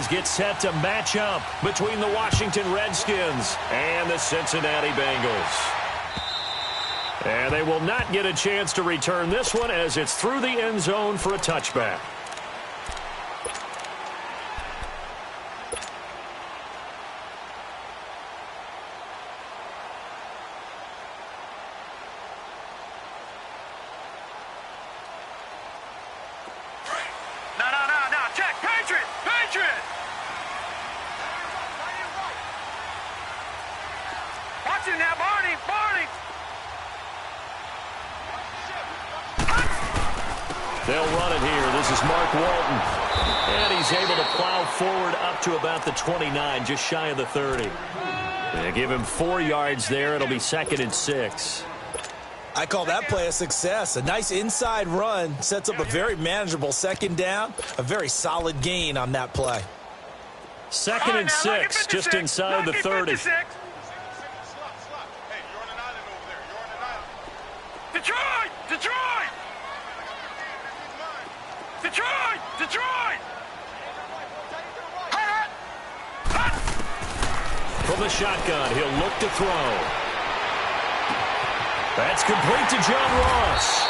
guys get set to match up between the Washington Redskins and the Cincinnati Bengals. And they will not get a chance to return this one as it's through the end zone for a touchback. They'll run it here. This is Mark Walton. And he's able to plow forward up to about the 29, just shy of the 30. They give him 4 yards there. It'll be 2nd and 6. I call that play a success. A nice inside run sets up a very manageable 2nd down. A very solid gain on that play. 2nd and 6, just inside the 30. Detroit! Detroit! Detroit! Detroit! From the shotgun, he'll look to throw. That's complete to John Ross.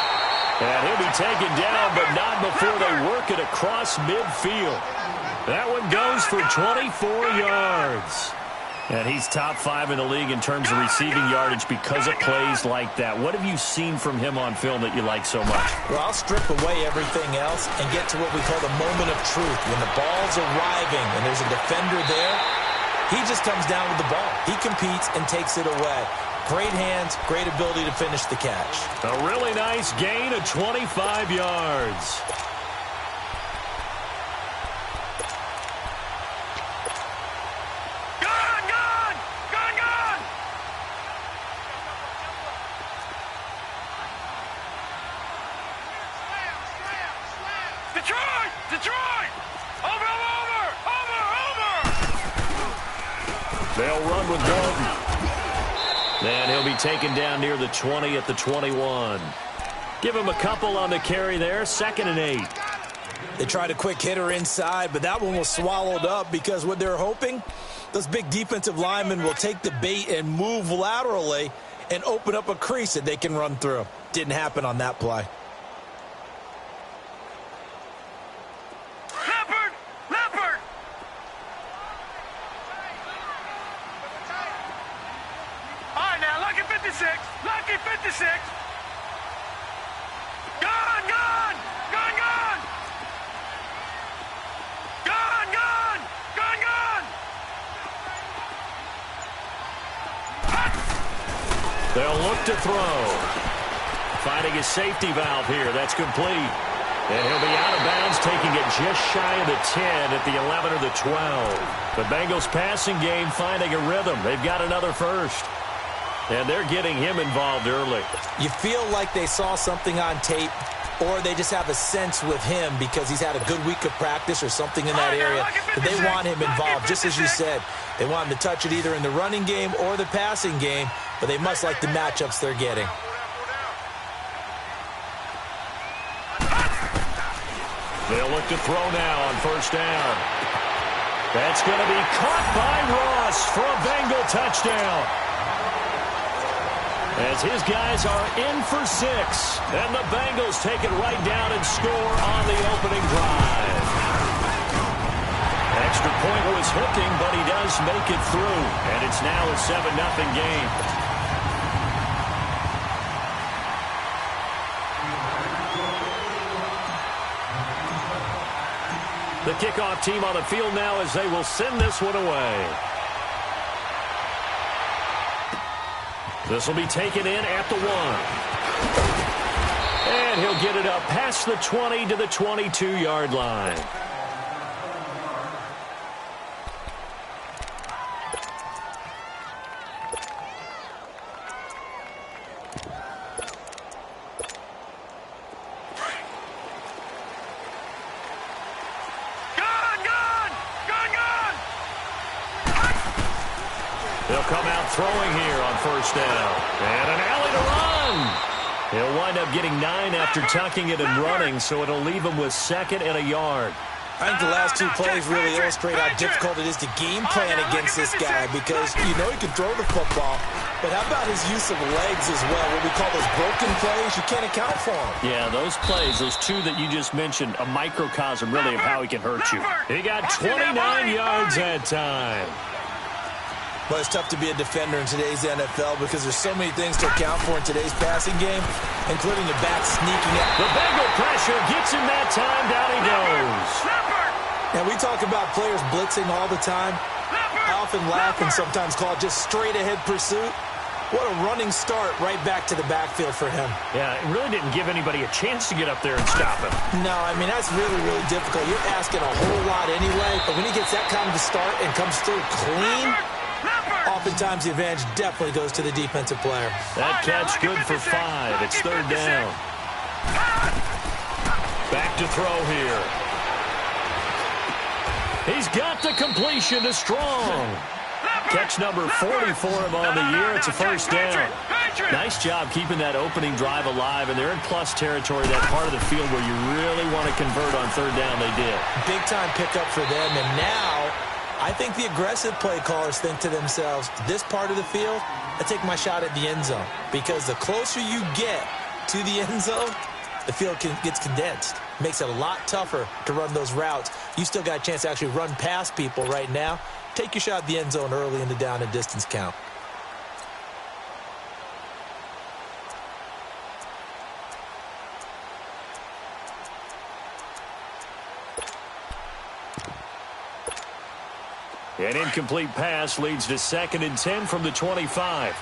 And he'll be taken down, but not before they work it across midfield. That one goes for 24 yards. And he's top 5 in the league in terms of receiving yardage because of plays like that. What have you seen from him on film that you like so much? Well, I'll strip away everything else and get to what we call the moment of truth. When the ball's arriving and there's a defender there, he just comes down with the ball. He competes and takes it away. Great hands, great ability to finish the catch. A really nice gain of 25 yards. Detroit! Detroit! Over! They'll run with Walton. And he'll be taken down near the 20 at the 21. Give him a couple on the carry there. 2nd and 8. They tried a quick hitter inside, but that one was swallowed up because what they're hoping, those big defensive linemen will take the bait and move laterally and open up a crease that they can run through. Didn't happen on that play. Lucky 56. Gone! They'll look to throw. Finding his safety valve here. That's complete. And he'll be out of bounds, taking it just shy of the 10 at the 11 or the 12. The Bengals passing game finding a rhythm. They've got another first. And they're getting him involved early. You feel like they saw something on tape, or they just have a sense with him because he's had a good week of practice or something in that area that they want him involved. Just as you said, they want him to touch it either in the running game or the passing game, but they must like the matchups they're getting. They'll look to throw now on 1st down. That's going to be caught by Ross for a Bengal touchdown. As his guys are in for 6. And the Bengals take it right down and score on the opening drive. Extra point was hooking, but he does make it through. And it's now a 7-0 game. The kickoff team on the field now as they will send this one away. This will be taken in at the 1. And he'll get it up past the 20 to the 22-yard line. They'll come out throwing here on 1st down. And an alley to run. He'll wind up getting 9 after tucking it and running, so it'll leave him with 2nd and a yard. I think the last two plays really illustrate how difficult it is to game plan against this guy because you know he can throw the football, but how about his use of legs as well? What we call those broken plays, you can't account for them. Yeah, those plays, those two that you just mentioned, a microcosm really of how he can hurt you. He got 29 yards that time. Well, it's tough to be a defender in today's NFL because there's so many things to account for in today's passing game, including the back sneaking out. The Bengal pressure gets him that time. Down he goes. And we talk about players blitzing all the time. I often laugh and sometimes call it just straight-ahead pursuit. What a running start right back to the backfield for him. Yeah, it really didn't give anybody a chance to get up there and stop him. No, I mean, that's really, really difficult. You're asking a whole lot anyway, but when he gets that kind of a start and comes through clean, oftentimes the advantage definitely goes to the defensive player. That catch good for 5. It's third down. Back to throw here. He's got the completion to Strong. Catch number 40 for him on the year. It's a first down. Nice job keeping that opening drive alive, and they're in plus territory, that part of the field where you really want to convert on third down. They did. Big-time pickup for them, and now I think the aggressive play callers think to themselves, this part of the field, I take my shot at the end zone, because the closer you get to the end zone, the field gets condensed. Makes it a lot tougher to run those routes. You still got a chance to actually run past people right now. Take your shot at the end zone early in the down and distance count. An incomplete pass leads to 2nd and 10 from the 25.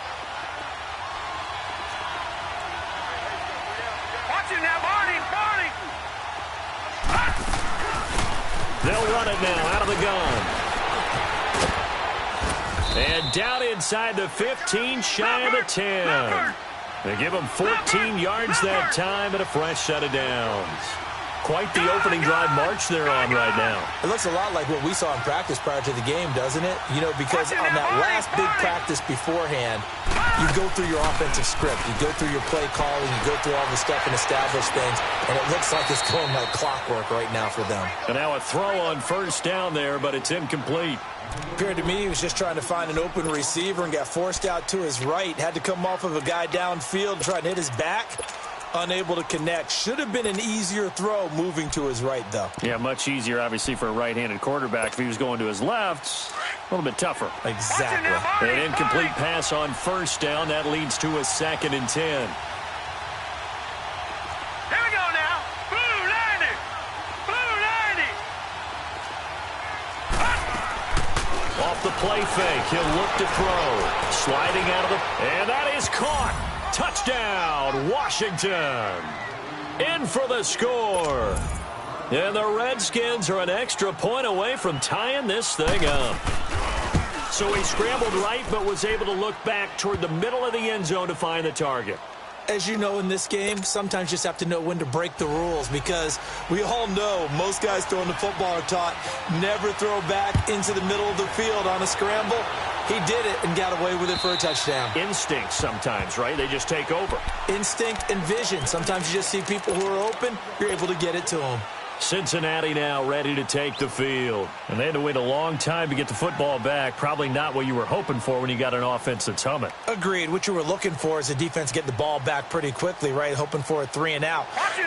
They'll run it now out of the gun. And down inside the 15, shy of the 10. They give him 14 yards that time and a fresh set of downs. Quite the opening drive march they're on right now. It looks a lot like what we saw in practice prior to the game, doesn't it? You know, because on that last big practice beforehand, you go through your offensive script. You go through your play calling. You go through all the stuff and establish things. And it looks like it's going like clockwork right now for them. And now a throw on first down there, but it's incomplete. Appeared to me he was just trying to find an open receiver and got forced out to his right. Had to come off of a guy downfield, trying to hit his back. Unable to connect. Should have been an easier throw moving to his right, though. Yeah, much easier, obviously, for a right-handed quarterback. If he was going to his left, a little bit tougher. Exactly. An incomplete pass on first down. That leads to a 2nd and 10. Here we go now. Blue 90. Blue 90. Off the play fake. He'll look to throw. Sliding out of the... And that is caught. Touchdown, Washington. In for the score. And the Redskins are an extra point away from tying this thing up. So he scrambled right, but was able to look back toward the middle of the end zone to find the target. As you know, in this game, sometimes you just have to know when to break the rules because we all know most guys throwing the football are taught never throw back into the middle of the field on a scramble. He did it and got away with it for a touchdown. Instinct sometimes, right? They just take over. Instinct and vision. Sometimes you just see people who are open, you're able to get it to them. Cincinnati now ready to take the field. And they had to wait a long time to get the football back. Probably not what you were hoping for when you got an offense that's humming. Agreed. What you were looking for is the defense get the ball back pretty quickly, right? Hoping for a 3 and out.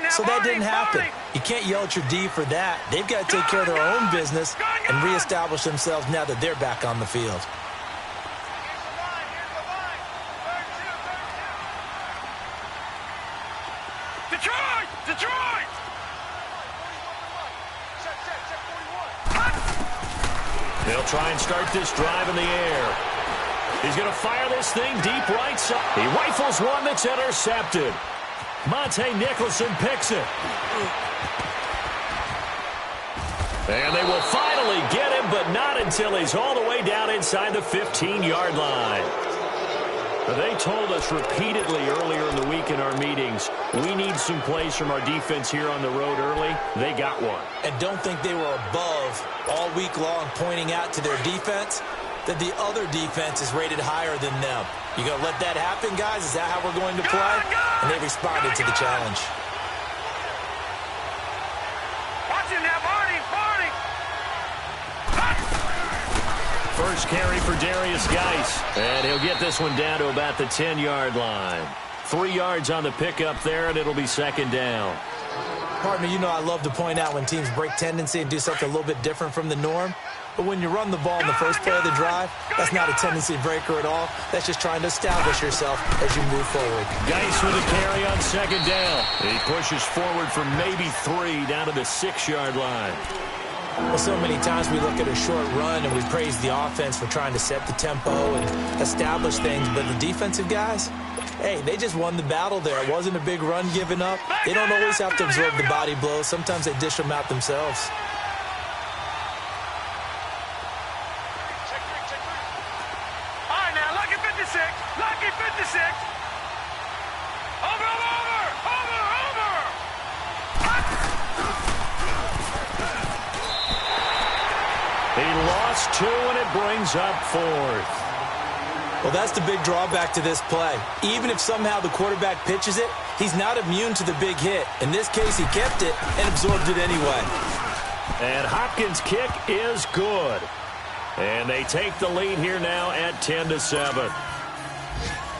So that didn't happen. You can't yell at your D for that. They've got to take care of their own business and reestablish themselves now that they're back on the field. Detroit! Detroit! They'll try and start this drive in the air. He's going to fire this thing deep right side. He rifles one that's intercepted. Monte Nicholson picks it. And they will finally get him, but not until he's all the way down inside the 15-yard line. They told us repeatedly earlier in the week in our meetings, we need some plays from our defense here on the road early. They got one. And don't think they were above all week long pointing out to their defense that the other defense is rated higher than them. You going to let that happen, guys? Is that how we're going to play? And they responded to the challenge. Watching that, Marty! Marty! First carry for Darius Geis. And he'll get this one down to about the 10-yard line. 3 yards on the pickup there, and it'll be second down. Partner, you know I love to point out when teams break tendency and do something a little bit different from the norm. But when you run the ball in the first play of the drive, that's not a tendency breaker at all. That's just trying to establish yourself as you move forward. Geis with a carry on second down. He pushes forward for maybe 3 down to the 6-yard line. Well, so many times we look at a short run and we praise the offense for trying to set the tempo and establish things. But the defensive guys, hey, they just won the battle there. It wasn't a big run given up. They don't always have to absorb the body blows. Sometimes they dish them out themselves. Lucky 56. Over. He lost 2, and it brings up 4th. Well, that's the big drawback to this play. Even if somehow the quarterback pitches it, he's not immune to the big hit. In this case, he kept it and absorbed it anyway. And Hopkins' kick is good. And they take the lead here now at 10-7.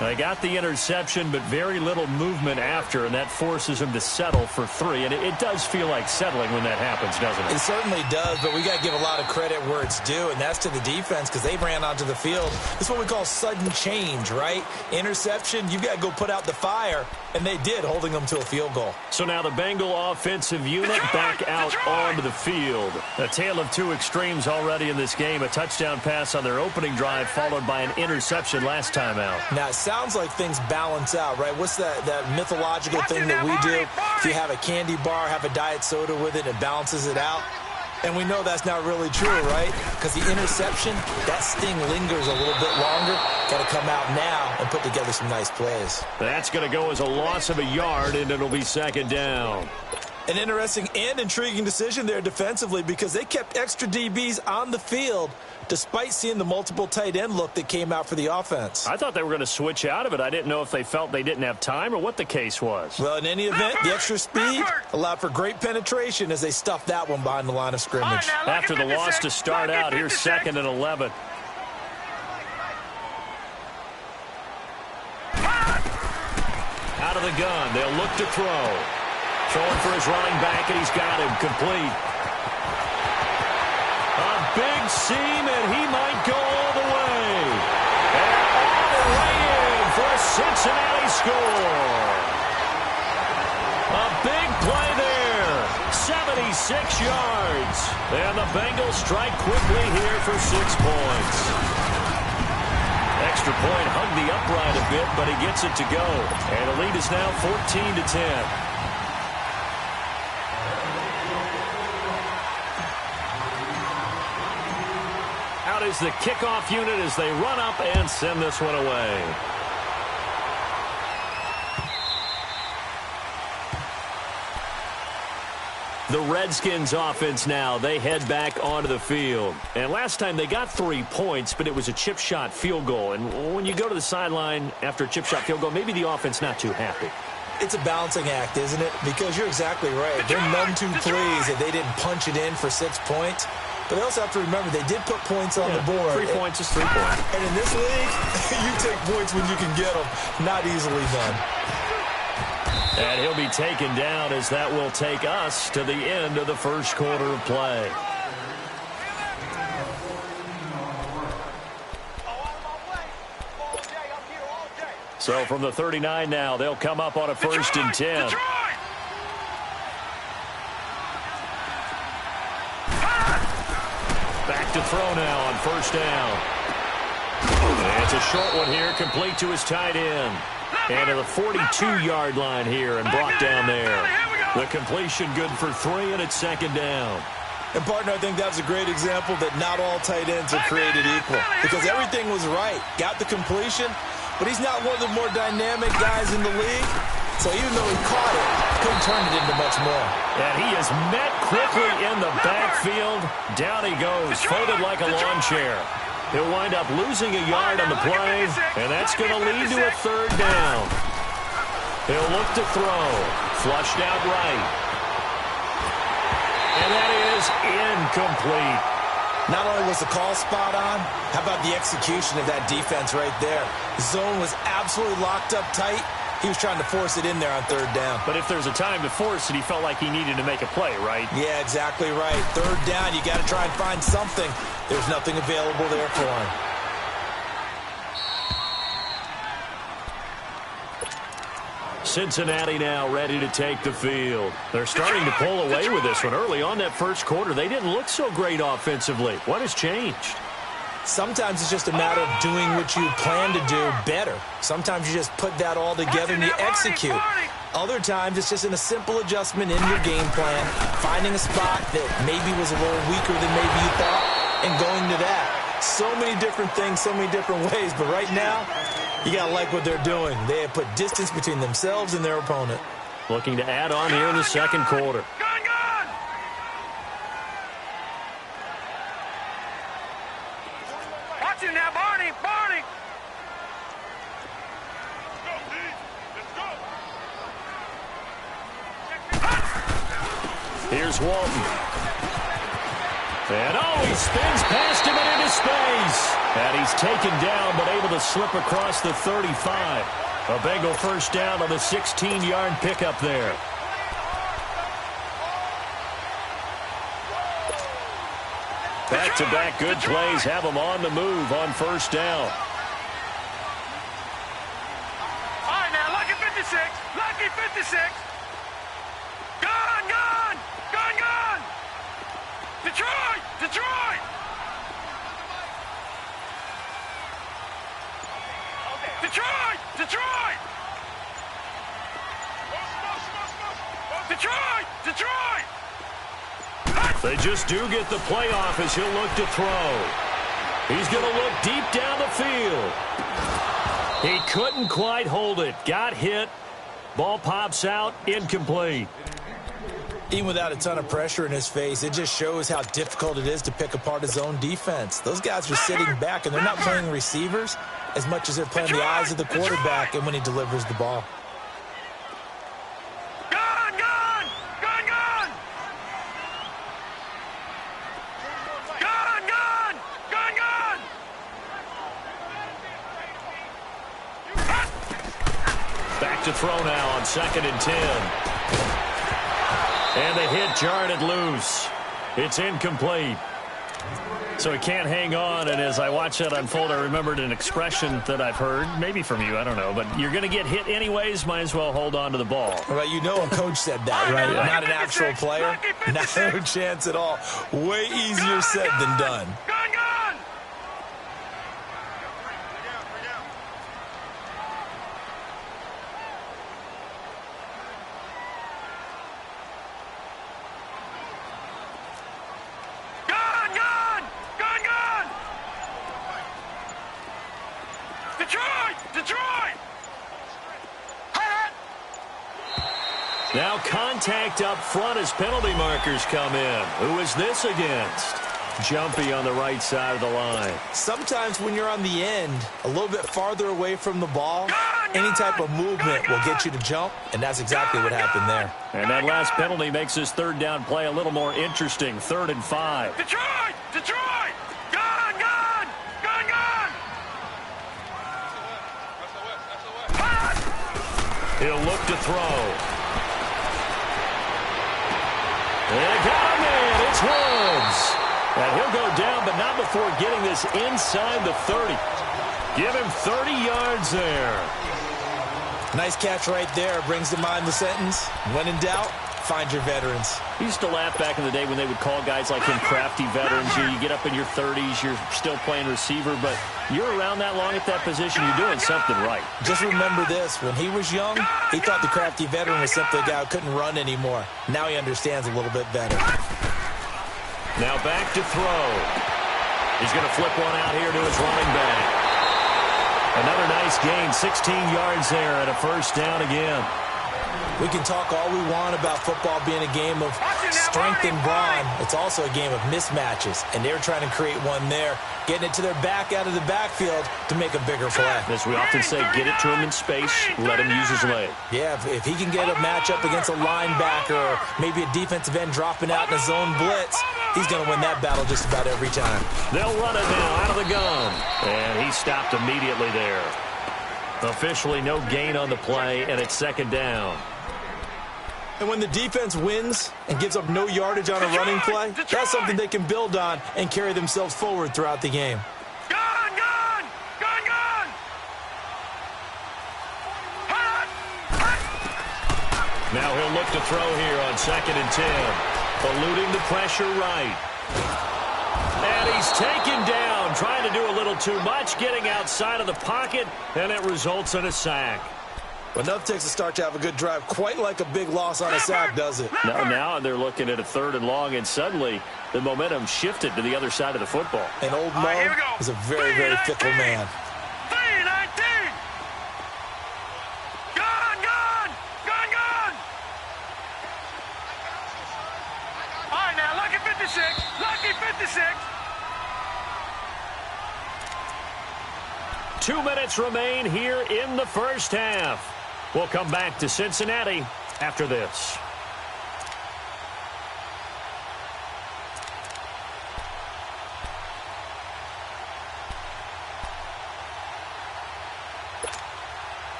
They got the interception, but very little movement after, and that forces him to settle for 3. And it does feel like settling when that happens, doesn't it? It certainly does, but we got to give a lot of credit where it's due, and that's to the defense because they ran onto the field. It's what we call sudden change, right? Interception, you got to go put out the fire, and they did, holding them to a field goal. So now the Bengal offensive unit back out onto the field. A tale of 2 extremes already in this game. A touchdown pass on their opening drive, followed by an interception last time out. Now, it sounds like things balance out, right? What's that mythological thing that we do? If you have a candy bar, have a diet soda with it, it balances it out. And we know that's not really true, right? Because the interception, that sting lingers a little bit longer. Got to come out now and put together some nice plays. That's going to go as a loss of a yard, and it'll be second down. An interesting and intriguing decision there defensively because they kept extra DBs on the field despite seeing the multiple tight end look that came out for the offense. I thought they were going to switch out of it. I didn't know if they felt they didn't have time or what the case was. Well, in any event, the extra speed allowed for great penetration as they stuffed that one behind the line of scrimmage. After the loss to start out, here's 2nd and 11. Out of the gun, they'll look to throw. Throwing for his running back, and he's got him complete. A big seam, and he might go all the way. And all the way in for a Cincinnati score. A big play there. 76 yards. And the Bengals strike quickly here for 6 points. Extra point hugged the upright a bit, but he gets it to go. And the lead is now 14-10. Out is the kickoff unit as they run up and send this one away. The Redskins offense now, they head back onto the field. And last time they got 3 points, but it was a chip shot field goal. And when you go to the sideline after a chip shot field goal, maybe the offense not too happy. It's a balancing act, isn't it? Because you're exactly right. They're none too pleased that they didn't punch it in for 6 points. But they also have to remember they did put points on the board. 3 points is 3 points. And in this league, you take points when you can get them. Not easily done. And he'll be taken down as that will take us to the end of the first quarter of play. So from the 39 now, they'll come up on a 1st and 10. Back to throw now on 1st down. And it's a short one here, complete to his tight end. And to the 42-yard line here and brought down there. The completion good for 3, and it's 2nd down. And, partner, I think that's a great example that not all tight ends are created equal. Because everything was right. Got the completion, but he's not one of the more dynamic guys in the league. So even though he caught it, couldn't turn it into much more. And he is met quickly in the backfield. Down he goes, folded like a lawn chair. He'll wind up losing a yard on the play, and that's going to lead to a 3rd down. He'll look to throw. Flushed out right. And that is incomplete. Not only was the call spot on, how about the execution of that defense right there? The zone was absolutely locked up tight. He was trying to force it in there on third down. But if there's a time to force it, he felt like he needed to make a play, right? Yeah, exactly right. Third down, you got to try and find something. There's nothing available there for him. Cincinnati now ready to take the field. They're starting to pull away with this one. Early on that first quarter, they didn't look so great offensively. What has changed? Sometimes it's just a matter of doing what you plan to do better. Sometimes you just put that all together and you execute. Other times it's just in a simple adjustment in your game plan, finding a spot that maybe was a little weaker than maybe you thought, and going to that. So many different things, so many different ways, but right now, you got to like what they're doing. They have put distance between themselves and their opponent. Looking to add on here in the second quarter. Watch him now, Barney! Barney! Here's Walton. And he spins past him and into space. And he's taken down but able to slip across the 35. A Bengal first down on the 16-yard pickup there. Back-to-back good plays have them on the move on first down. All right, now, lucky 56. Lucky 56. Gone, gone. Gone, gone. Detroit. Detroit. Detroit. Detroit. Detroit. Detroit. They just do get the playoff as he'll look to throw. He's going to look deep down the field. He couldn't quite hold it. Got hit. Ball pops out. Incomplete. Even without a ton of pressure in his face, it just shows how difficult it is to pick apart his own defense. Those guys are sitting back, and they're not playing receivers as much as they're playing the eyes of the quarterback and when he delivers the ball. To throw now on 2nd and 10. And the hit jarred it loose. It's incomplete. So he can't hang on, and as I watch that unfold, I remembered an expression that I've heard, maybe from you, I don't know, but you're going to get hit anyways, might as well hold on to the ball. Well, you know a coach said that, right? Yeah. Not an actual player. No chance at all. Way easier said than done. Now contact up front as penalty markers come in. Who is this against? Jumpy on the right side of the line. Sometimes when you're on the end, a little bit farther away from the ball, any type of movement will get you to jump, and that's exactly what happened there. And that last penalty makes this third down play a little more interesting. 3rd and 5. Detroit! Detroit! Gone! Gone! Gone! Gone! He'll look to throw. They got him in. It's Woods. And he'll go down, but not before getting this inside the 30. Give him 30 yards there. Nice catch right there. Brings to mind the sentence, when in doubt, find your veterans. I used to laugh back in the day when they would call guys like him crafty veterans. You get up in your 30s, you're still playing receiver, but you're around that long at that position, you're doing something right. Just remember this. When he was young, he thought the crafty veteran was simply a guy who couldn't run anymore. Now he understands a little bit better. Now back to throw. He's going to flip one out here to his running back. Another nice gain, 16 yards there and a first down again. We can talk all we want about football being a game of strength and brawn. It's also a game of mismatches, and they're trying to create one there, getting it to their back out of the backfield to make a bigger play. As we often say, get it to him in space, let him use his leg. Yeah, if he can get a matchup against a linebacker or maybe a defensive end dropping out in a zone blitz, he's going to win that battle just about every time. They'll run it now out of the gun. And he stopped immediately there. Officially no gain on the play, and it's second down. And when the defense wins and gives up no yardage on a running play, that's something they can build on and carry themselves forward throughout the game. Gone, gone, gone, gone. Hot, hot. Now he'll look to throw here on 2nd and 10. Eluding the pressure right. And he's taken down, trying to do a little too much, getting outside of the pocket, and it results in a sack. Well, enough takes a start to have a good drive, quite like a big loss on a sack, does it? Now they're looking at a 3rd and long, and suddenly the momentum shifted to the other side of the football. And old Mo is a very, very fickle man. 3-19. Gone, gone, gone, gone. All right, now, lucky 56, lucky 56. 2 minutes remain here in the first half. We'll come back to Cincinnati after this.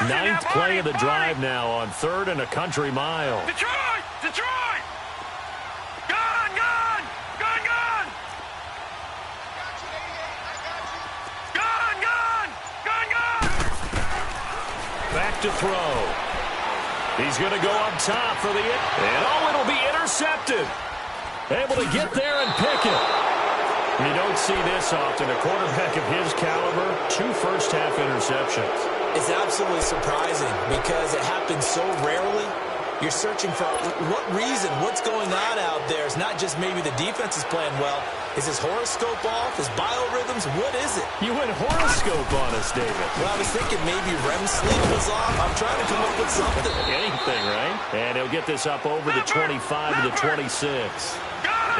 Ninth play of the drive now on 3rd and a country mile. Detroit, Detroit. Gone, gone, gone, gone. Gone, gone, gone, gone. Back to throw. He's going to go up top for the and it'll be intercepted. Able to get there and pick it. You don't see this often. A quarterback of his caliber, 2 first-half interceptions. It's absolutely surprising because it happens so rarely. You're searching for what reason, what's going on out there. It's not just maybe the defense is playing well. Is his horoscope off? His biorhythms? What is it? You went horoscope on us, David. Well, I was thinking maybe REM sleep was off. I'm trying to come up with something. Anything, right? And he'll get this up over the 25 to the 26.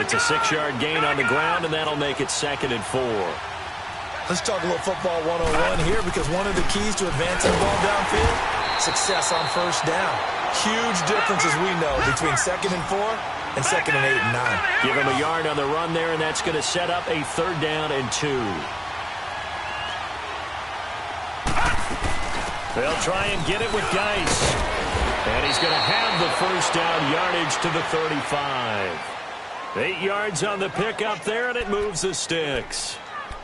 It's a 6-yard gain on the ground, and that'll make it 2nd and 4. Let's talk a little football 101 here because one of the keys to advancing the ball downfield, success on first down. Huge difference, as we know, between 2nd and 4 and 2nd and 8 and 9. Give him a yard on the run there, and that's going to set up a 3rd down and 2. They'll try and get it with Geis. And he's going to have the first down yardage to the 35. 8 yards on the pickup there, and it moves the sticks.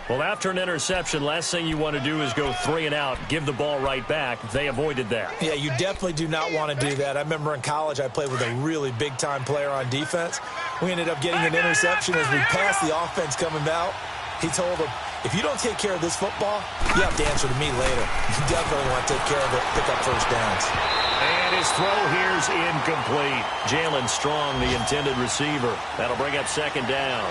Well, after an interception, last thing you want to do is go 3 and out, give the ball right back. They avoided that. Yeah, you definitely do not want to do that. I remember in college I played with a really big-time player on defense. We ended up getting an interception as we passed the offense coming out. He told him, if you don't take care of this football, you have to answer to me later. You definitely want to take care of it, pick up first downs. And his throw here's incomplete. Jalen Strong, the intended receiver. That'll bring up 2nd down.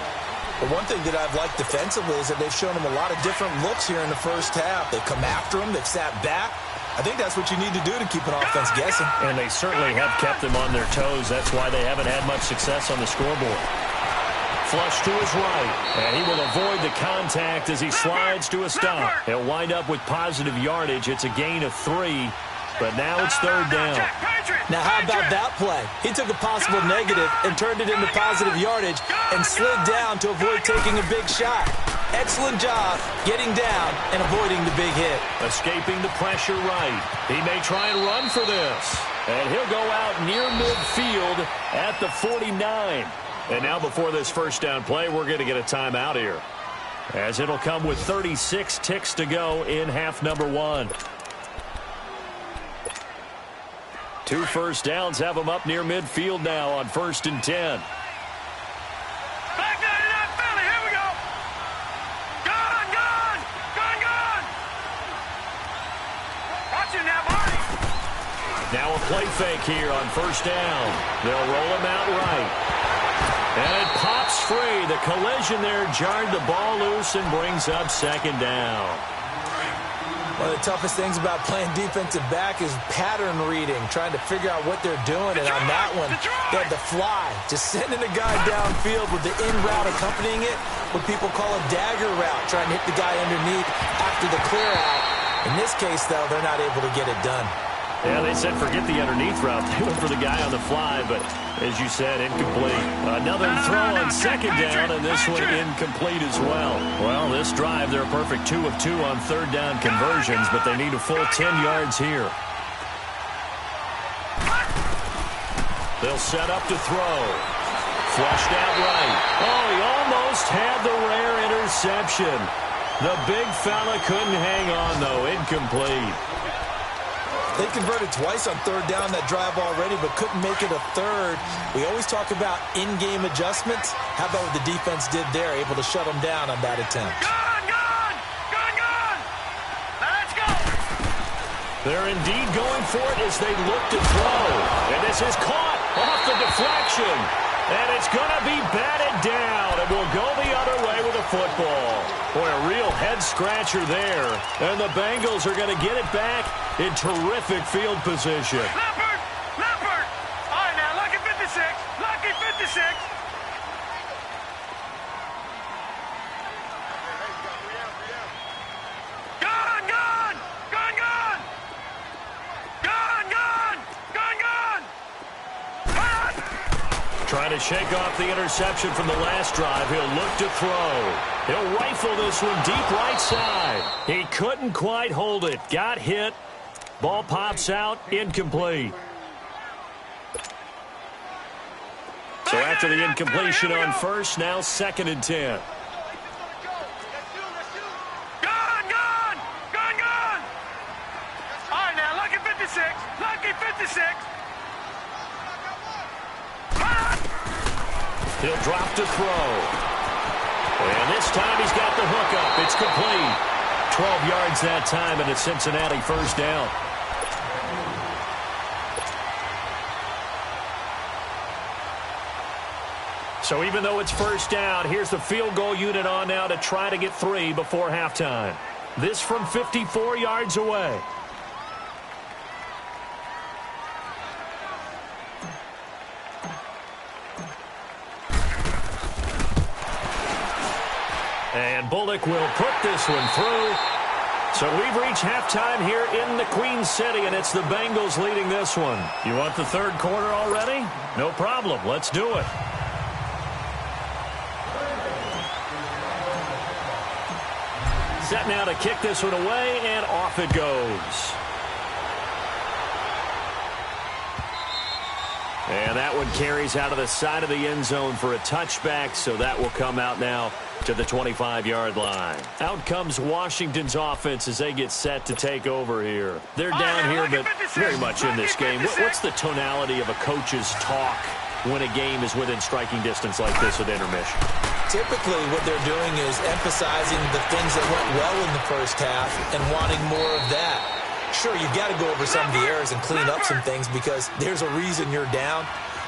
But one thing that I've liked defensively is that they've shown him a lot of different looks here in the first half. They've come after him. They've sat back. I think that's what you need to do to keep an offense guessing. And they certainly have kept them on their toes. That's why they haven't had much success on the scoreboard. Flush to his right. And he will avoid the contact as he slides to a stop. He'll wind up with positive yardage. It's a gain of 3. But now it's 3rd down. Now, how about that play? He took a possible negative and turned it into positive yardage and slid down to avoid taking a big shot. Excellent job getting down and avoiding the big hit. Escaping the pressure right. He may try and run for this. And he'll go out near midfield at the 49. And now before this first down play, we're going to get a timeout here, as it'll come with 36 ticks to go in half number 1. 2 first downs have them up near midfield now on 1st and 10. Back down to that Philly. Here we go. Gone, gone, gone, gone. Watch it now, Marty. Now a play fake here on 1st down. They'll roll him out right. And it pops free. The collision there jarred the ball loose and brings up 2nd down. One of the toughest things about playing defensive back is pattern reading, trying to figure out what they're doing. And on that one, they had the fly, just sending a guy downfield with the in route accompanying it, what people call a dagger route, trying to hit the guy underneath after the clear out. In this case, though, they're not able to get it done. Yeah, they said forget the underneath route. They went for the guy on the fly, but as you said, incomplete. Another throw on second down, and this one incomplete as well. Well, this drive, they're a perfect 2 of 2 on third down conversions, but they need a full 10 yards here. They'll set up to throw. Flushed out right. Oh, he almost had the rare interception. The big fella couldn't hang on, though. Incomplete. They converted twice on third down that drive already, but couldn't make it a third. We always talk about in-game adjustments. How about what the defense did there, able to shut them down on that attempt? Gone! Let's go! They're indeed going for it as they look to throw. And this is caught off the deflection. And it's going to be batted down. And will go the other way with a football. Boy, a real head-scratcher there. And the Bengals are going to get it back in terrific field position. Leopard! All right, now, lucky 56. Lucky 56. Trying to shake off the interception from the last drive. He'll look to throw. He'll rifle this one deep right side. He couldn't quite hold it. Got hit. Ball pops out. Incomplete. So after the incompletion on first, now 2nd and 10. Gone! All right, now, lucky 56. Lucky 56. He'll drop to throw. And this time he's got the hook up. It's complete. 12 yards that time, and a Cincinnati first down. So even though it's first down, here's the field goal unit on now to try to get 3 before halftime. This from 54 yards away. And Bullock will put this one through. So we've reached halftime here in the Queen City, and it's the Bengals leading this one. You want the third quarter already? No problem. Let's do it. Set now to kick this one away, and off it goes. And that one carries out of the side of the end zone for a touchback, so that will come out now to the 25-yard line. Out comes Washington's offense as they get set to take over here. They're down here, but very much in this game. What's the tonality of a coach's talk when a game is within striking distance like this at intermission? Typically, what they're doing is emphasizing the things that went well in the first half and wanting more of that. Sure, you've got to go over some of the errors and clean up some things because there's a reason you're down.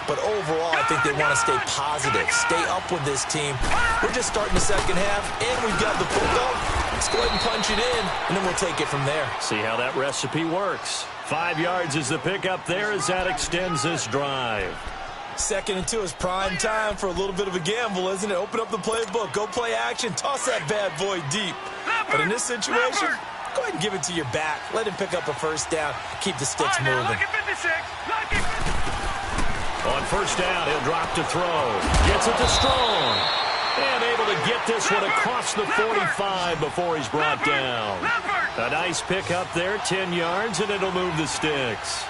But overall, I think they want to stay positive, stay up with this team. We're just starting the second half, and we've got the football. Let's go ahead and punch it in, and then we'll take it from there. See how that recipe works. 5 yards is the pickup there as that extends this drive. 2nd and 2 is prime time for a little bit of a gamble, isn't it? Open up the playbook, go play action, toss that bad boy deep. But in this situation, go ahead and give it to your back. Let him pick up a first down. Keep the sticks moving. On first down, he'll drop to throw. Gets it to Strong. And able to get this one across the 45 before he's brought down. A nice pickup there, 10 yards, and it'll move the sticks.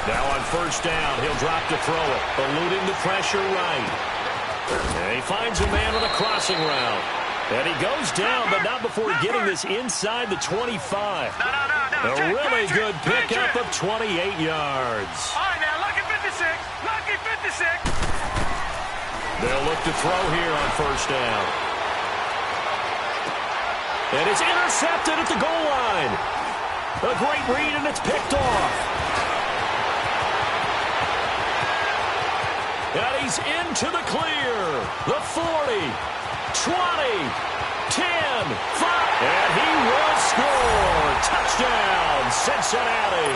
Now on first down, he'll drop to throw it. Eluding the pressure right. And he finds a man on a crossing route. And he goes down, but not before getting this inside the 25. A really good pickup of 28 yards. All right, now, lucky 56. Lucky 56. They'll look to throw here on first down. And it's intercepted at the goal line. A great read, and it's picked off. And he's into the clear. The 40, 20, 10, 5. And he will score. Touchdown, Cincinnati.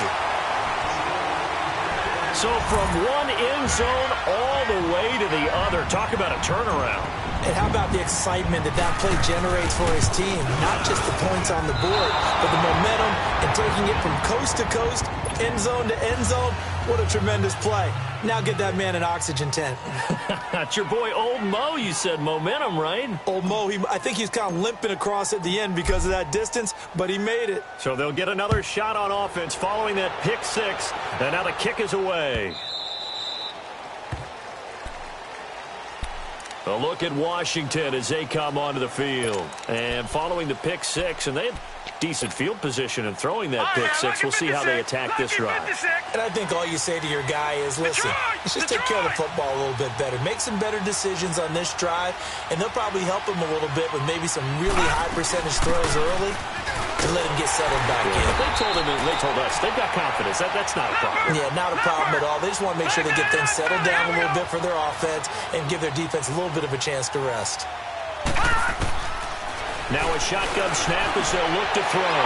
So from one end zone all the way to the other. Talk about a turnaround. And how about the excitement that that play generates for his team? Not just the points on the board, but the momentum and taking it from coast to coast, end zone to end zone. What a tremendous play. Now get that man an oxygen tent. That's your boy Old Mo. You said momentum, right? Old Mo, I think he's kind of limping across at the end because of that distance, but he made it. So they'll get another shot on offense following that pick six. And now the kick is away. A look at Washington as they come onto the field. And following the pick six, and they have decent field position in throwing that pick six. We'll see how they attack this drive. And I think all you say to your guy is, listen, let's just take care of the football a little bit better. Make some better decisions on this drive, and they'll probably help him a little bit with maybe some really high percentage throws early to let him get settled back in. But they told us they've got confidence. That's not a problem. Yeah, not a problem at all. They just want to make sure they get things settled down a little bit for their offense and give their defense a little bit of a chance to rest. Now a shotgun snap as they'll look to throw.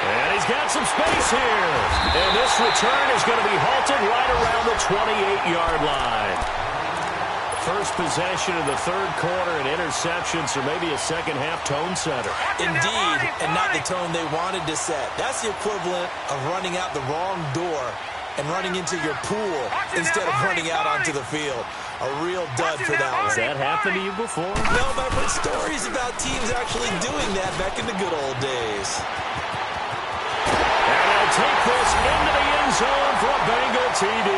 And he's got some space here. And this return is going to be halted right around the 28-yard line. First possession of the third quarter, an interception, so maybe a second-half tone setter. Indeed, and not the tone they wanted to set. That's the equivalent of running out the wrong door and running into your pool instead of running out onto the field. A real dud for that one. Has that happened to you before? No, but I've heard stories about teams actually doing that back in the good old days. And they'll take this into the end zone for a Bengal TD.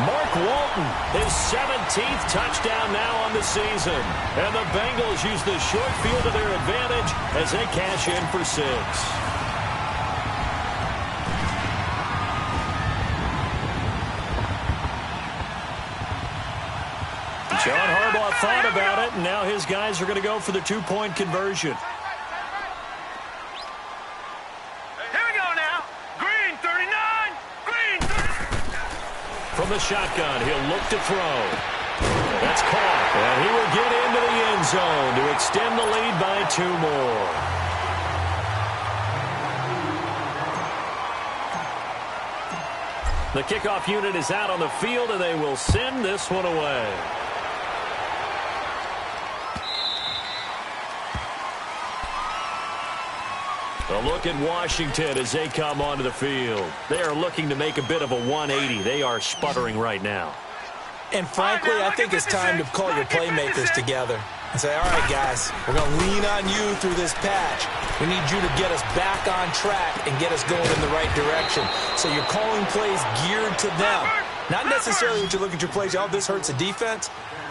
Mark Walton, his 17th touchdown now on the season. And the Bengals use the short field to their advantage as they cash in for 6. John Harbaugh thought about it, and now his guys are going to go for the 2-point conversion. Here we go now. Green 39. Green 39. From the shotgun, he'll look to throw. That's caught. And he will get into the end zone to extend the lead by 2 more. The kickoff unit is out on the field, and they will send this one away. A look at Washington as they come onto the field. They are looking to make a bit of a 180. They are sputtering right now. And frankly, I think it's time to call your playmakers together and say, all right, guys, we're going to lean on you through this patch. We need you to get us back on track and get us going in the right direction. So you're calling plays geared to them. Not necessarily that you look at your plays, oh, this hurts the defense.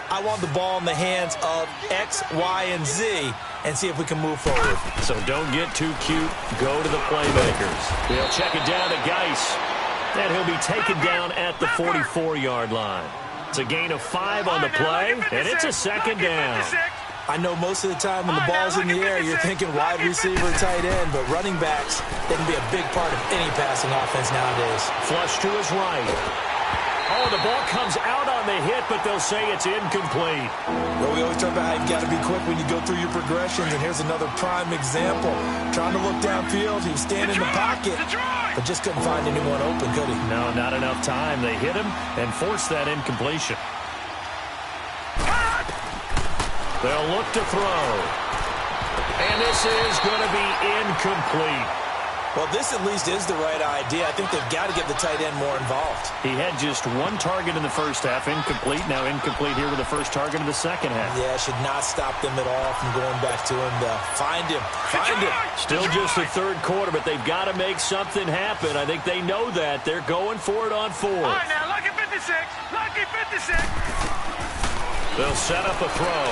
I want the ball in the hands of X, Y, and Z and see if we can move forward. So don't get too cute. Go to the playmakers. They'll check it down to Geis. And he'll be taken down at the 44-yard line. It's a gain of 5 on the play, and it's a second down. I know most of the time when the ball's in the air, you're thinking wide receiver, tight end, but running backs, they can be a big part of any passing offense nowadays. Flush to his right. Oh, the ball comes out on the hit, but they'll say it's incomplete. Well, we always talk about how you've got to be quick when you go through your progressions, and here's another prime example. Trying to look downfield, he was standing in the pocket, but just couldn't find anyone open, could he? No, not enough time. They hit him and forced that incompletion. They'll look to throw. And this is going to be incomplete. Well, this at least is the right idea. I think they've got to get the tight end more involved. He had just 1 target in the first half, incomplete. Now incomplete here with the first target of the second half. Yeah, should not stop them at all from going back to him to find him. Find him. Still just the third quarter, but they've got to make something happen. I think they know that. They're going for it on 4th. All right, now, lucky 56. Lucky 56. They'll set up a throw.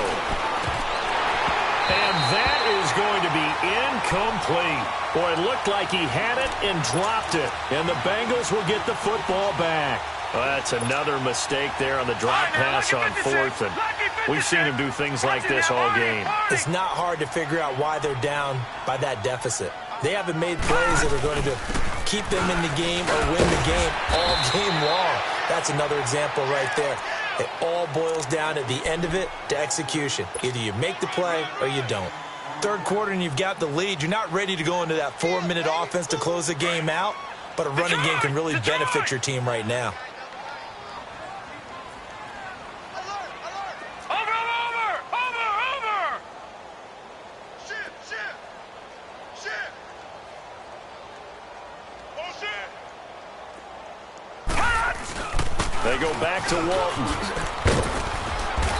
And that is going to be incomplete. Boy, it looked like he had it and dropped it. And the Bengals will get the football back. Well, that's another mistake there on the drop pass on 4th. And we've seen him do things like this all game. It's not hard to figure out why they're down by that deficit. They haven't made plays that are going to keep them in the game or win the game all game long. That's another example right there. It all boils down at the end of it to execution. Either you make the play or you don't. Third quarter and you've got the lead. You're not ready to go into that 4-minute offense to close the game out, but a running game can really benefit your team right now. Over, over, go back to Walton.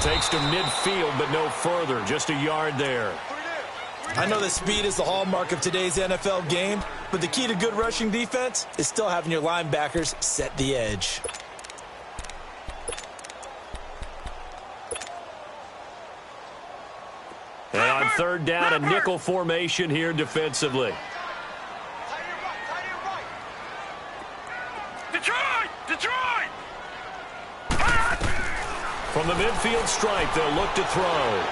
Takes to midfield, but no further. Just a yard there. I know that speed is the hallmark of today's NFL game, but the key to good rushing defense is still having your linebackers set the edge. And on third down, a nickel formation here defensively. Detroit! From the midfield stripe, they'll look to throw.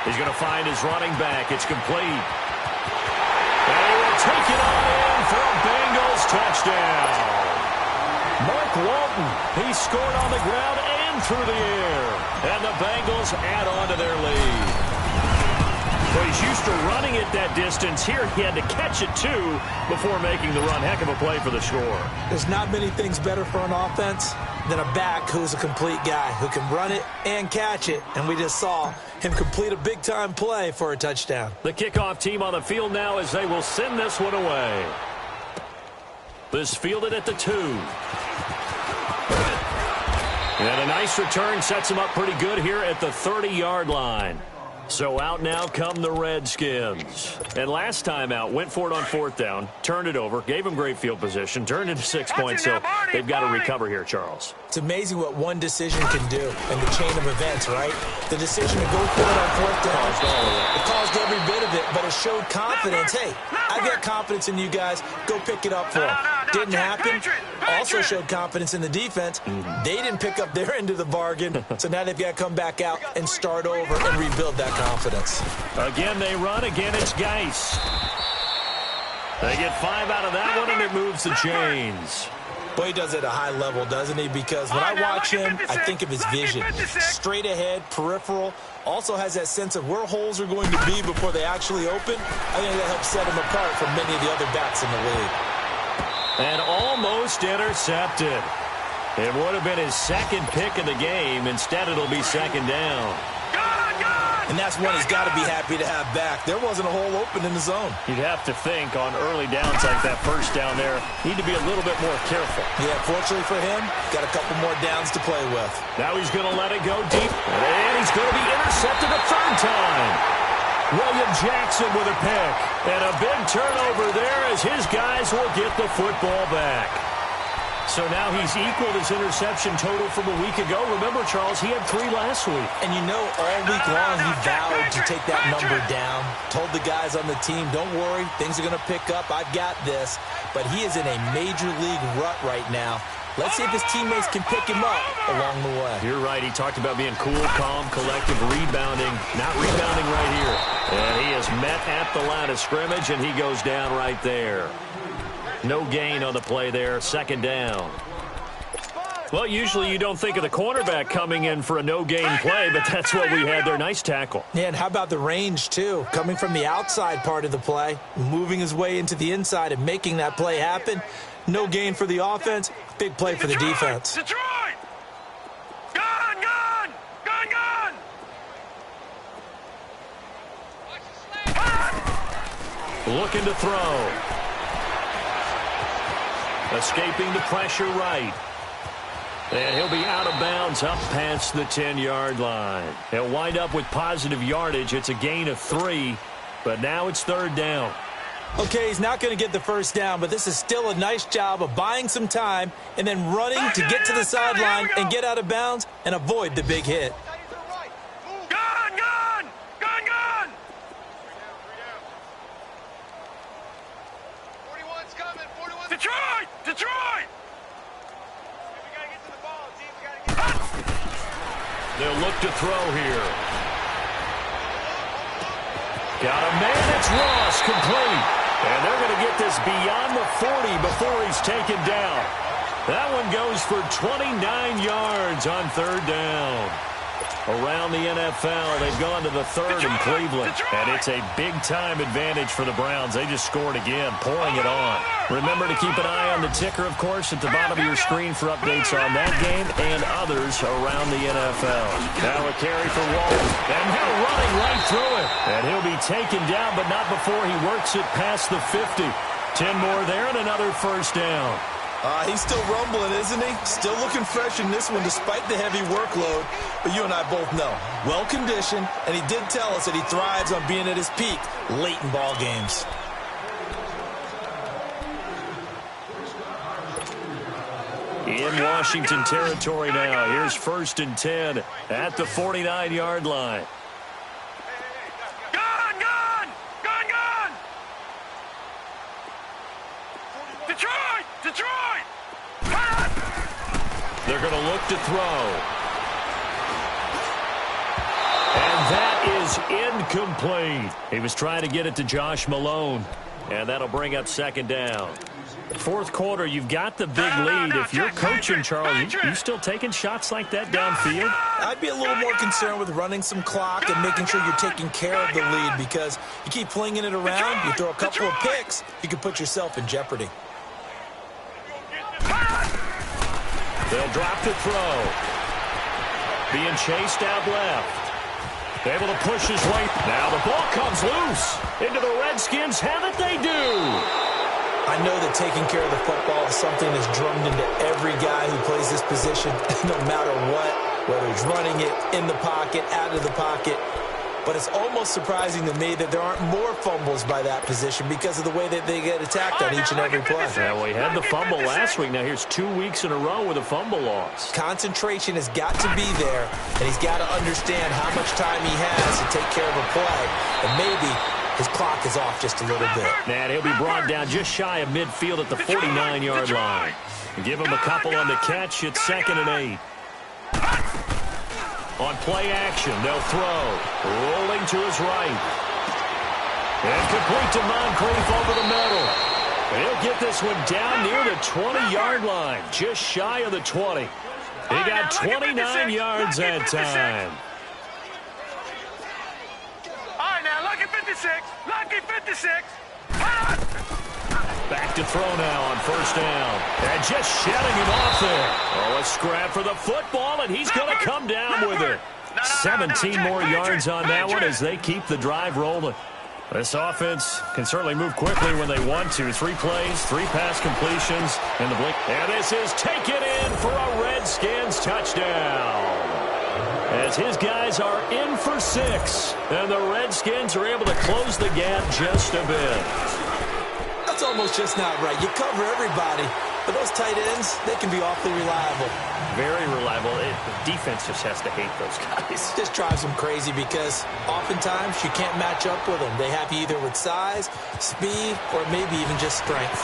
He's going to find his running back. It's complete. And he will take it on in for a Bengals touchdown. Mark Walton, he scored on the ground and through the air. And the Bengals add on to their lead. Well, he's used to running it that distance. Here he had to catch it, too, before making the run. Heck of a play for the score. There's not many things better for an offense than a back who's a complete guy, who can run it and catch it. And we just saw him complete a big-time play for a touchdown. The kickoff team on the field now as they will send this one away. This fielded at the 2. And a nice return sets him up pretty good here at the 30-yard line. So out now come the Redskins. And last time out, went for it on fourth down, turned it over, gave him great field position, turned into 6 points. So they've got to recover here, Charles. It's amazing what one decision can do in the chain of events, right? The decision to go for it on fourth down. It caused every bit of it, but it showed confidence. Hey, I've got confidence in you guys. Go pick it up for them. Didn't happen. Also showed confidence in the defense. They didn't pick up their end of the bargain, so now they've got to come back out and start over and rebuild that confidence. Again, they run. Again, it's Geis. They get 5 out of that one, and it moves the chains. Boy, he does it at a high level, doesn't he? Because when I watch him, I think of his vision. Straight ahead, peripheral. Also has that sense of where holes are going to be before they actually open. I think that helps set him apart from many of the other backs in the league. And almost intercepted. It would have been his second pick of the game. Instead, it'll be second down. And that's one he's got to be happy to have back. There wasn't a hole open in the zone. You'd have to think on early downs like that first down there, need to be a little bit more careful. Yeah, fortunately for him, got a couple more downs to play with. Now he's going to let it go deep. And he's going to be intercepted a third time. William Jackson with a pick. And a big turnover there as his guys will get the football back. So now he's equaled his interception total from a week ago. Remember, Charles, he had 3 last week. And you know, all week long he vowed to take that number down. Told the guys on the team, don't worry, things are going to pick up. I've got this. But he is in a major league rut right now. Let's see if his teammates can pick him up along the way. You're right. He talked about being cool, calm, collective, rebounding. Not rebounding right here. And he is met at the line of scrimmage, and he goes down right there. No gain on the play there. Second down. Well, usually you don't think of the cornerback coming in for a no-gain play, but that's what we had there. Nice tackle. Yeah, and how about the range, too? Coming from the outside part of the play, moving his way into the inside and making that play happen. No gain for the offense, big play for the defense. Detroit! Gone! Looking to throw. Escaping the pressure right. And he'll be out of bounds up past the 10-yard line. He'll wind up with positive yardage. It's a gain of 3, but now it's third down. Okay, he's not going to get the first down, but this is still a nice job of buying some time and then running to get to the sideline and get out of bounds and avoid the big hit. Gone! Detroit! They'll look to throw here. Got a man, it's Ross, complete. And they're going to get this beyond the 40 before he's taken down. That one goes for 29 yards on third down. Around the NFL, they've gone to the third in Cleveland. And it's a big-time advantage for the Browns. They just scored again, pouring it on. Remember to keep an eye on the ticker, of course, at the bottom of your screen for updates on that game and others around the NFL. Now a carry for Walton. And now running right through it. And he'll be taken down, but not before he works it past the 50. 10 more there and another first down. He's still rumbling, isn't he? Still looking fresh in this one despite the heavy workload. But you and I both know, well-conditioned, and he did tell us that he thrives on being at his peak late in ball games. In Washington territory now. Here's 1st and 10 at the 49-yard line. Detroit! They're going to look to throw. And that is incomplete. He was trying to get it to Josh Malone. And that'll bring up 2nd down. 4th quarter, you've got the big lead. If you're coaching, Charles, you still taking shots like that downfield? I'd be a little more concerned with running some clock and making sure you're taking care of the lead, because you keep flinging it around, you throw a couple of picks, you can put yourself in jeopardy. They'll drop to throw. Being chased out left. Able to push his way. Now the ball comes loose. Into the Redskins. Have it, they do. I know that taking care of the football is something that's drummed into every guy who plays this position, no matter what, whether he's running it, in the pocket, out of the pocket. But it's almost surprising to me that there aren't more fumbles by that position because of the way that they get attacked on each and every play. Yeah, well, he had the fumble last week. Now here's 2 weeks in a row with a fumble loss. Concentration has got to be there, and he's got to understand how much time he has to take care of a play. And maybe his clock is off just a little bit. And he'll be brought down just shy of midfield at the 49-yard line. Give him a couple on the catch. It's 2nd and 8. On play action, they'll throw. Rolling to his right. And complete to Moncrief over the middle. And he'll get this one down near the 20-yard line, just shy of the 20. He got 29 yards that time. All right, now, lucky 56. Lucky 56. Back to throw now on 1st down. And just shutting him off there. Oh, a scrap for the football, and he's going to come down with it. 17 more yards on that one as they keep the drive rolling. This offense can certainly move quickly when they want to. 3 plays, 3 pass completions in the blink. And this is taken in for a Redskins touchdown. As his guys are in for 6. And the Redskins are able to close the gap just a bit. That's almost just not right. You cover everybody, but those tight ends, they can be awfully reliable. Very reliable. The defense just has to hate those guys. It just drives them crazy because oftentimes you can't match up with them. They have you either with size, speed, or maybe even just strength.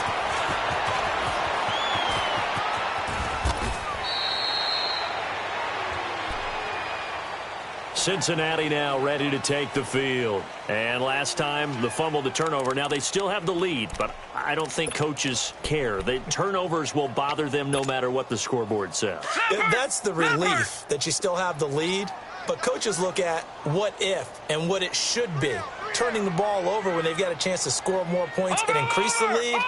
Cincinnati now ready to take the field. And last time, the fumble, the turnover. Now, they still have the lead, but I don't think coaches care. The turnovers will bother them no matter what the scoreboard says. That's the relief, that you still have the lead. But coaches look at what if and what it should be. Turning the ball over when they've got a chance to score more points and increase the lead,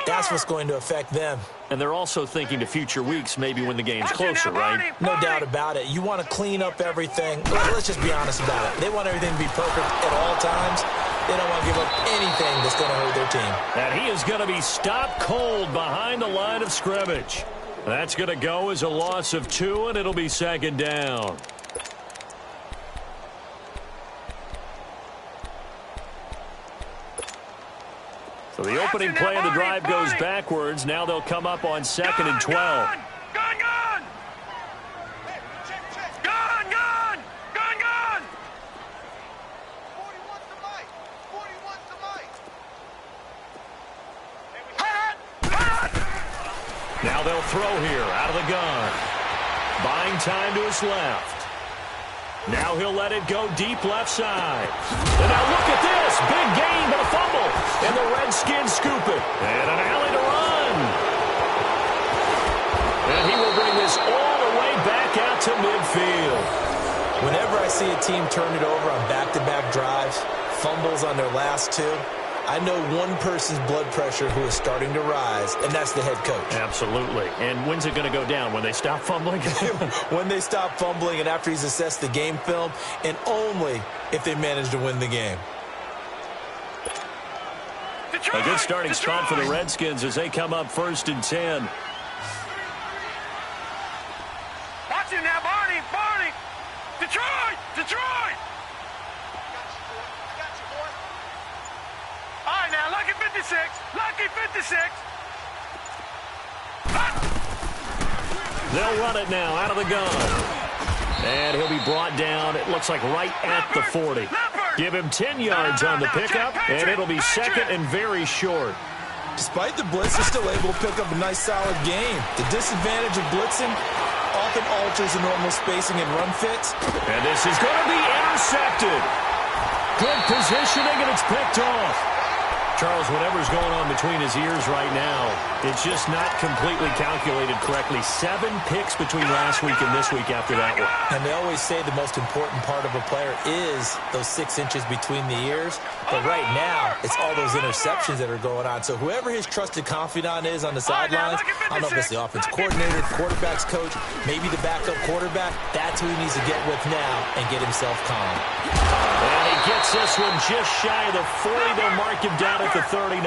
that's what's going to affect them. And they're also thinking to future weeks, maybe when the game's closer, right? No doubt about it. You want to clean up everything. Let's just be honest about it. They want everything to be perfect at all times. They don't want to give up anything that's going to hurt their team. And he is going to be stopped cold behind the line of scrimmage. That's going to go as a loss of 2, and it'll be 2nd down. So the opening play of the drive goes backwards. Now they'll come up on 2nd and 12. Gone! Gone! 41 to Mike. 41 to Mike. Now they'll throw here out of the gun. Buying time to his left. Now he'll let it go deep left side. And now look at this. Big gain, but a fumble. And the Redskins scoop it. And an alley to run. And he will bring this all the way back out to midfield. Whenever I see a team turn it over on back-to-back drives, fumbles on their last 2, I know one person's blood pressure who is starting to rise, and that's the head coach. Absolutely. And when's it going to go down? When they stop fumbling? When they stop fumbling and after he's assessed the game film, and only if they manage to win the game. A good starting spot for the Redskins as they come up 1st and 10 Detroit! Detroit! I got you, boy. All right, now, lucky 56. Lucky 56. They'll run it now out of the gun. And he'll be brought down, it looks like right at the 40. Give him 10 yards on the pickup, and it'll be second and very short. Despite the blitz, they're still able to pick up a nice, solid game. The disadvantage of blitzing often alters the normal spacing and run fits. And this is going to be intercepted. Good positioning, and it's picked off. Charles, whatever's going on between his ears right now, it's just not completely calculated correctly. 7 picks between last week and this week after that one. And they always say the most important part of a player is those 6 inches between the ears. But right now, it's all those interceptions that are going on. So whoever his trusted confidant is on the sidelines, I don't know if it's the offense coordinator, quarterback's coach, maybe the backup quarterback, that's who he needs to get with now and get himself calm. And he gets this one just shy of the 40. They'll mark him down at the 39.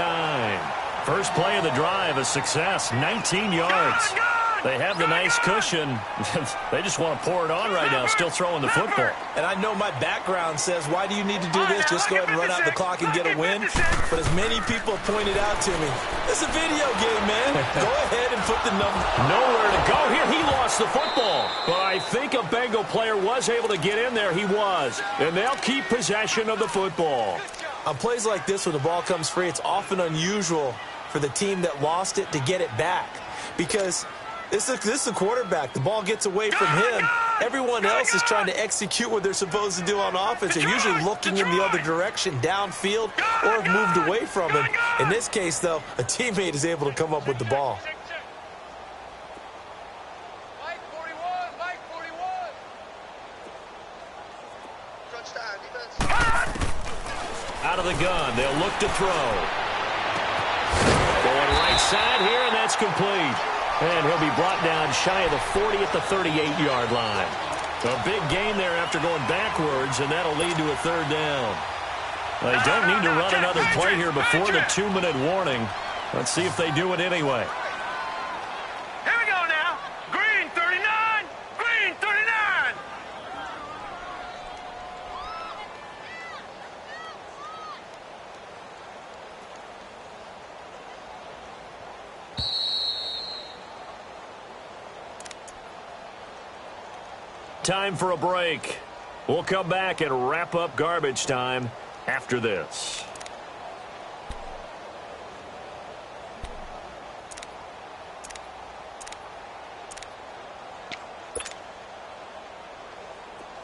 First play of the drive, a success, 19 yards. They have the nice cushion. They just want to pour it on right now, still throwing the football. And I know my background says, why do you need to do this? Just go ahead and run out the clock and get a win. But as many people pointed out to me, it's a video game, man. Go ahead and put the number. Nowhere to go here. He lost the football. But I think a Bengal player was able to get in there. He was. And they'll keep possession of the football. On plays like this, when the ball comes free, it's often unusual for the team that lost it to get it back. Because this is a quarterback. The ball gets away from him. Everyone else is trying to execute what they're supposed to do on offense. They're usually looking in the other direction, downfield, or have moved away from him. In this case, though, a teammate is able to come up with the ball. Mike 41, Mike 41. Touchdown, defense. Out of the gun, they'll look to throw. Going right side here, and that's complete. And he'll be brought down shy of the 40 at the 38-yard line. A big gain there after going backwards, and that'll lead to a third down. They don't need to run another play here before the 2-minute warning. Let's see if they do it anyway. Here we go now. Green 39. Green 39. Time for a break. We'll come back and wrap up garbage time after this.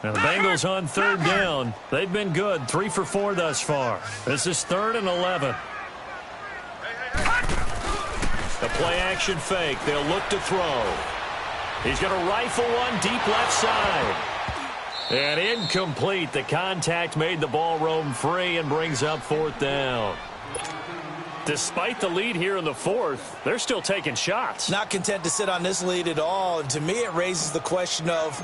Now the Bengals on third down. They've been good, 3 for 4 thus far. This is 3rd and 11. The play action fake. They'll look to throw. He's going to rifle one deep left side. And incomplete. The contact made the ball roam free and brings up 4th down. Despite the lead here in the 4th, they're still taking shots. Not content to sit on this lead at all. And to me, it raises the question of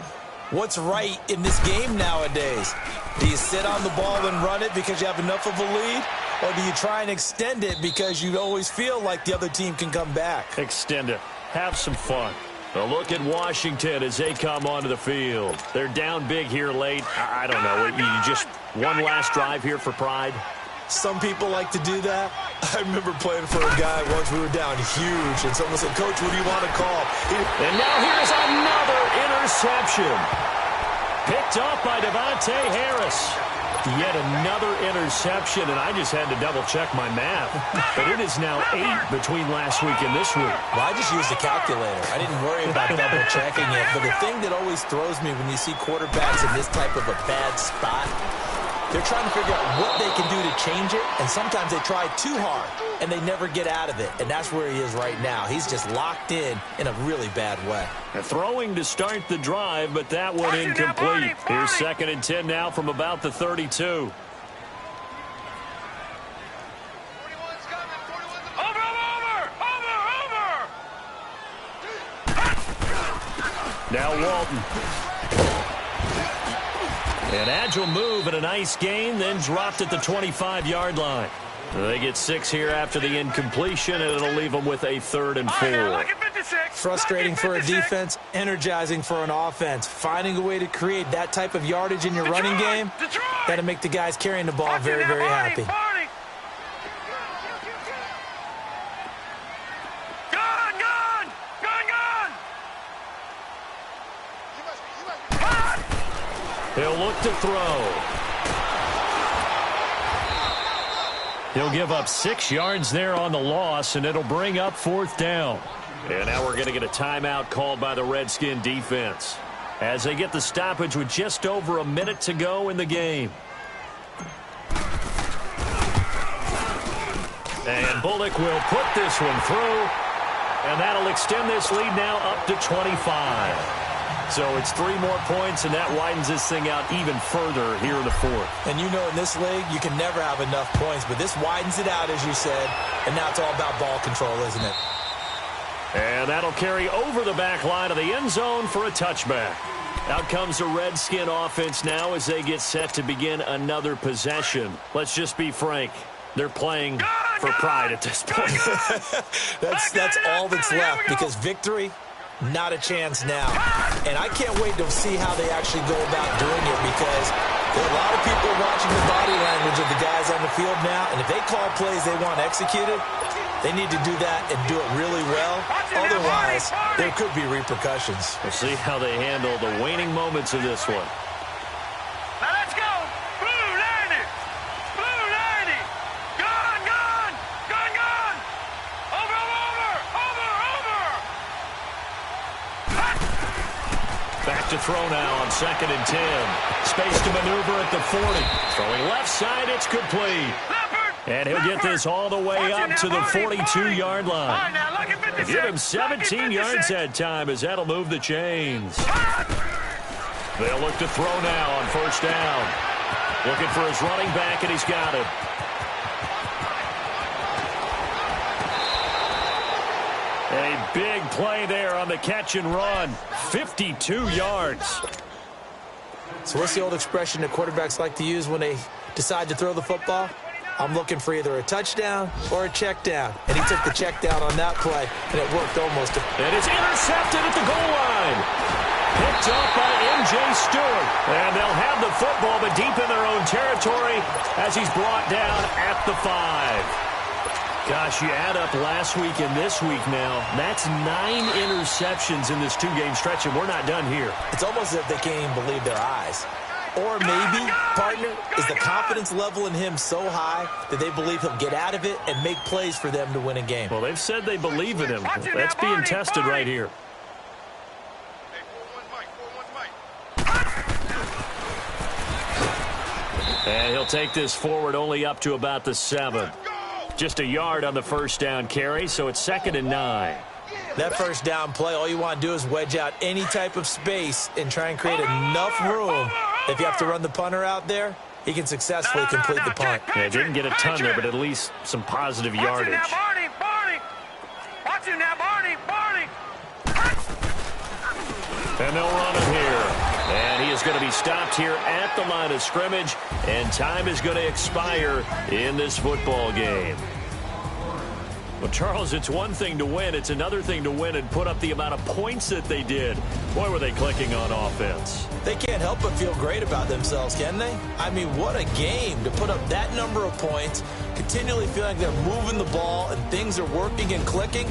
what's right in this game nowadays. Do you sit on the ball and run it because you have enough of a lead? Or do you try and extend it because you always feel like the other team can come back? Extend it. Have some fun. A look at Washington as they come onto the field. They're down big here late. I don't know. You just one last drive here for pride? Some people like to do that. I remember playing for a guy once we were down huge, and someone said, "Coach, what do you want to call?" And now here's another interception. Picked off by Devontae Harris. Yet another interception, and I just had to double-check my math. But it is now 8 between last week and this week. Well, I just used a calculator. I didn't worry about double-checking it. But the thing that always throws me when you see quarterbacks in this type of a bad spot, they're trying to figure out what they can do to change it, and sometimes they try too hard, and they never get out of it. And that's where he is right now. He's just locked in a really bad way. Throwing to start the drive, but that one incomplete. Here's 2nd and 10 now from about the 32. 41's coming. 41's Over. Now Walton. An agile move and a nice gain, then dropped at the 25-yard line. They get 6 here after the incompletion, and it'll leave them with a 3rd and 4. Frustrating for a defense, energizing for an offense. Finding a way to create that type of yardage in your running game, that'll make the guys carrying the ball very, very happy. He'll look to throw. He'll give up 6 yards there on the loss, and it'll bring up 4th down. And now we're going to get a timeout called by the Redskin defense as they get the stoppage with just over a minute to go in the game. And Bullock will put this one through, and that'll extend this lead now up to 25. So it's 3 more points, and that widens this thing out even further here in the 4th. And you know in this league, you can never have enough points, but this widens it out, as you said, and now it's all about ball control, isn't it? And that'll carry over the back line of the end zone for a touchback. Out comes the Redskin offense now as they get set to begin another possession. Let's just be frank. They're playing for pride at this point. That's all that's left, because victory, not a chance now. And I can't wait to see how they actually go about doing it, because there are a lot of people watching the body language of the guys on the field now, and if they call plays they want executed, they need to do that and do it really well. Otherwise, there could be repercussions. We'll see how they handle the waning moments of this one. Now let's go. Blue 90. Blue 90. Gun, gun. Gun, gun. Over. Back to throw now on 2nd and 10. Space to maneuver at the 40. Throwing left side, it's complete. And he'll get this all the way up to the 42-yard line. Give him 17 yards that time, as that'll move the chains. They'll look to throw now on 1st down. Looking for his running back, and he's got it. A big play there on the catch and run. 52 yards. So what's the old expression that quarterbacks like to use when they decide to throw the football? I'm looking for either a touchdown or a check down. And he took the check down on that play, and it worked almost. And it's intercepted at the goal line. Picked up by M.J. Stewart. And they'll have the football, but deep in their own territory as he's brought down at the 5. Gosh, you add up last week and this week now, that's 9 interceptions in this 2-game stretch, and we're not done here. It's almost as if they can't even believe their eyes. Or maybe, partner, is the confidence level in him so high that they believe he'll get out of it and make plays for them to win a game. Well, they've said they believe in him. That's being tested right here. And he'll take this forward only up to about the 7. Just a yard on the 1st down carry, so it's 2nd and 9. That 1st down play, all you want to do is wedge out any type of space and try and create enough room. If you have to run the punter out there, he can successfully complete the punt. Yeah, didn't get a ton there, but at least some positive yardage. Watch him now, Barney. And they'll run him here. And he is going to be stopped here at the line of scrimmage, and time is going to expire in this football game. Well, Charles, it's one thing to win. It's another thing to win and put up the amount of points that they did. Boy, were they clicking on offense. They can't help but feel great about themselves, can they? I mean, what a game to put up that number of points, continually feeling like they're moving the ball and things are working and clicking.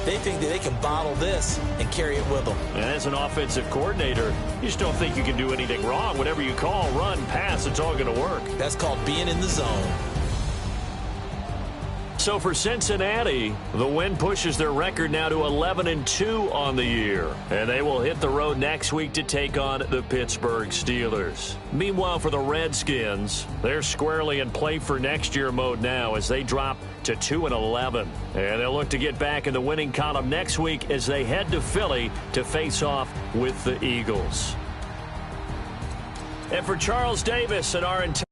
They think that they can bottle this and carry it with them. And as an offensive coordinator, you just don't think you can do anything wrong. Whatever you call, run, pass, it's all going to work. That's called being in the zone. So for Cincinnati, the win pushes their record now to 11-2 on the year. And they will hit the road next week to take on the Pittsburgh Steelers. Meanwhile, for the Redskins, they're squarely in play for next year mode now as they drop to 2-11. And they'll look to get back in the winning column next week as they head to Philly to face off with the Eagles. And for Charles Davis and our entire